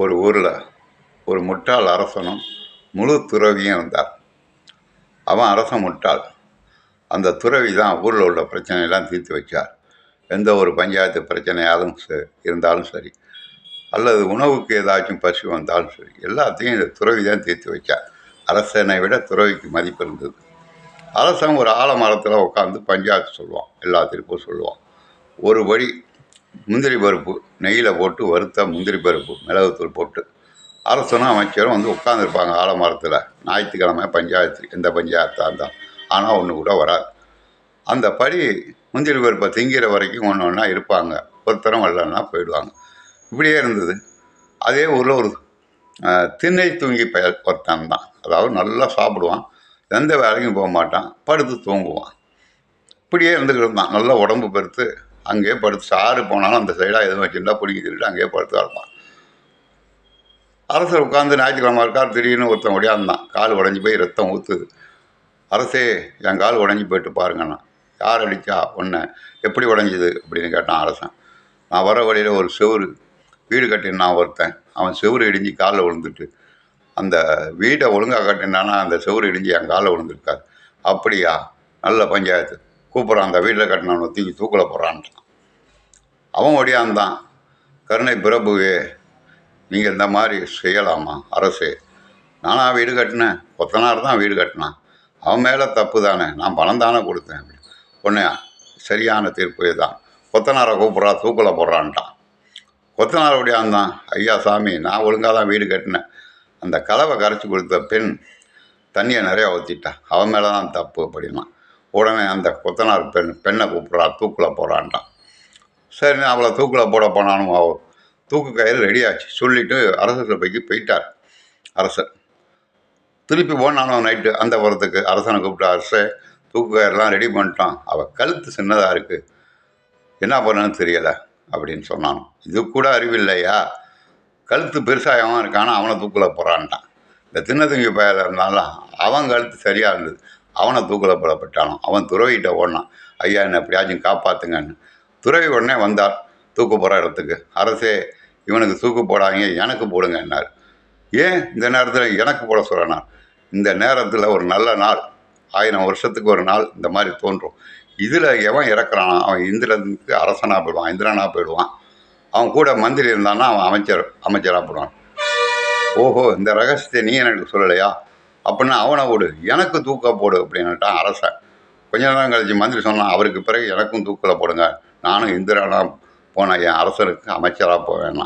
ஒரு ஊரில் ஒரு முட்டாள் அரசனும் முழு துறவியும் இருந்தார். அவன் அரசன் முட்டாள். அந்த துறவி தான் ஊரில் உள்ள பிரச்சனையெல்லாம் தீர்த்து வச்சார். எந்த ஒரு பஞ்சாயத்து பிரச்சனையாலும் இருந்தாலும் சரி, அல்லது உணவுக்கு ஏதாச்சும் பசி வந்தாலும் சரி, எல்லாத்தையும் இந்த துறவி தான் தீர்த்து வச்சார். அரசனை விட துறவிக்கு மதிப்பு இருந்தது. அரசன் ஒரு ஆலமரத்தில் உட்காந்து பஞ்சாயத்து சொல்லுவான், எல்லாத்திற்கும் சொல்லுவான். ஒரு படி முந்திரி பருப்பு நெய்யில் போட்டு வறுத்த முந்திரி பருப்பு மிளகுத்தூள் போட்டு அரசனும் அமைச்சரும் வந்து உட்காந்துருப்பாங்க ஆலமரத்தில். ஞாயிற்றுக்கிழமை பஞ்சாயத்து, எந்த பஞ்சாயத்தாக இருந்தால். ஆனால் ஒன்று கூட வராது. அந்த படி முந்திரி பருப்பை திங்கிற வரைக்கும் ஒன்று ஒன்றா இருப்பாங்க. ஒருத்தரம் வரலன்னா போயிடுவாங்க. இப்படியே இருந்தது. அதே ஊரில் ஒரு திண்ணை தூங்கி ஒருத்தன் தான். அதாவது நல்லா சாப்பிடுவான், எந்த வேலைக்கும் போக மாட்டான், படுத்து தூங்குவான். இப்படியே இருந்துக்கிட்டு இருந்தான். நல்லா உடம்பு பெருத்து அங்கேயே படுத்து சாறு போனாலும் அந்த சைடாக எதுவும் வச்சுருந்தா பிடிக்க சொல்லிட்டு அங்கேயே படுத்து கிடப்பான். அரசர் உட்காந்து ஞாயிற்றுக்கிழமை இருக்கார். திடீர்னு ஒருத்தன் ஒடியாந்தான். கால் உடஞ்சி போய் ரத்தம் ஊற்றுது. அரசே, என் கால் உடஞ்சி போயிட்டு பாருங்கண்ணா. யார் அடித்தா? ஒன்று. எப்படி உடஞ்சிது அப்படின்னு கேட்டான் அரசன். நான் வர வழியில் ஒரு செவுரு வீடு கட்டினான் ஒருத்தன். அவன் செவுரு இடிஞ்சு காலில் விழுந்துட்டு, அந்த வீட்டை ஒழுங்காக கட்டினானா அந்த செவுரு இடிஞ்சு என் காலில் விழுந்துருக்காரு. அப்படியா? நல்ல பஞ்சாயத்து, கூப்பிட்றான். அந்த வீட்டில் கட்டினவனை தூக்கி தூக்கில் போடுறான்ட்டான். அவன் ஒடியாந்தான். கருணை பிரபுவே, நீங்கள் இந்த மாதிரி செய்யலாமா அரசே? நானாக வீடு கட்டினேன்? கொத்தனார் தான் வீடு கட்டினான். அவன் மேலே தப்பு தானே, நான் பணம் தானே கொடுத்தேன். பொண்ணு, சரியான தீர்ப்பு தான். கொத்தனாரை கூப்பிட்றா, தூக்கில் போடுறான்ட்டான். கொத்தனார் ஒடியாந்தான். ஐயா சாமி, நான் ஒழுங்காக தான் வீடு கட்டினேன். அந்த கதவை கரைச்சி கொடுத்த பெண் தண்ணியை நிறையா ஊற்றிட்டா, அவன் மேலே தான் தப்பு அப்படின்னா. உடனே அந்த கொத்தனார் பெண்ணை கூப்பிட்றா, தூக்கில் போடுறான்ட்டான். சரி, நான் அவளை தூக்கில் போட போனாலும் தூக்கு கயிறு ரெடியாச்சு. சொல்லிவிட்டு அரசர் சபைக்கு போயிட்டார். அரசர் திருப்பி போனாலும் நைட்டு அந்த புறத்துக்கு அரசனை கூப்பிட்டு, அரசே, தூக்கு கயிறுலாம் ரெடி பண்ணிட்டான், அவள் கழுத்து சின்னதாக இருக்குது, என்ன பண்ணணும்னு தெரியலை அப்படின்னு சொன்னான். இது கூட அறிவில்லையா? கழுத்து பெருசாகவன் இருக்கானா, அவனை தூக்கில் போகிறான்ட்டான். இந்த திண்ணத்தூங்கி பயில இருந்தாலும் அவன் கழுத்து சரியாக இருந்தது, அவனை தூக்கில் போடப்பட்டானோ. அவன் துறவிகிட்ட ஓடினான். ஐயா, என்னை எப்படியாச்சும் காப்பாற்றுங்கன்னு. துறவி உடனே வந்தார் தூக்கு போகிற இடத்துக்கு. அரசே, இவனுக்கு தூக்கு போடாங்க, எனக்கு போடுங்க என்னார். ஏன் இந்த நேரத்தில் எனக்கு போட சொல்கிறான்? இந்த நேரத்தில் ஒரு நல்ல நாள், 1000 வருஷத்துக்கு ஒரு நாள் இந்த மாதிரி தோன்றும். இதில் எவன் இறக்குறானோ அவன் இந்திரனுக்கு அரசனாக போயிடுவான், இந்திரனாக போயிடுவான். அவன் கூட மந்திரி இருந்தான்னா அவன் அமைச்சராக போடுவான். ஓஹோ, இந்த ரகசியத்தை நீ எனக்கு சொல்லலையா? அப்படின்னா அவனை விடு, எனக்கு தூக்க போடு அப்படின்னுட்டான் அரசன். கொஞ்ச நேரம் கழிச்சு மந்திரி சொன்னான், அவருக்கு பிறகு எனக்கும் தூக்கில் போடுங்க, நானும் இந்திரனாக போன என் அரசருக்கு அமைச்சராக போவேன்னா.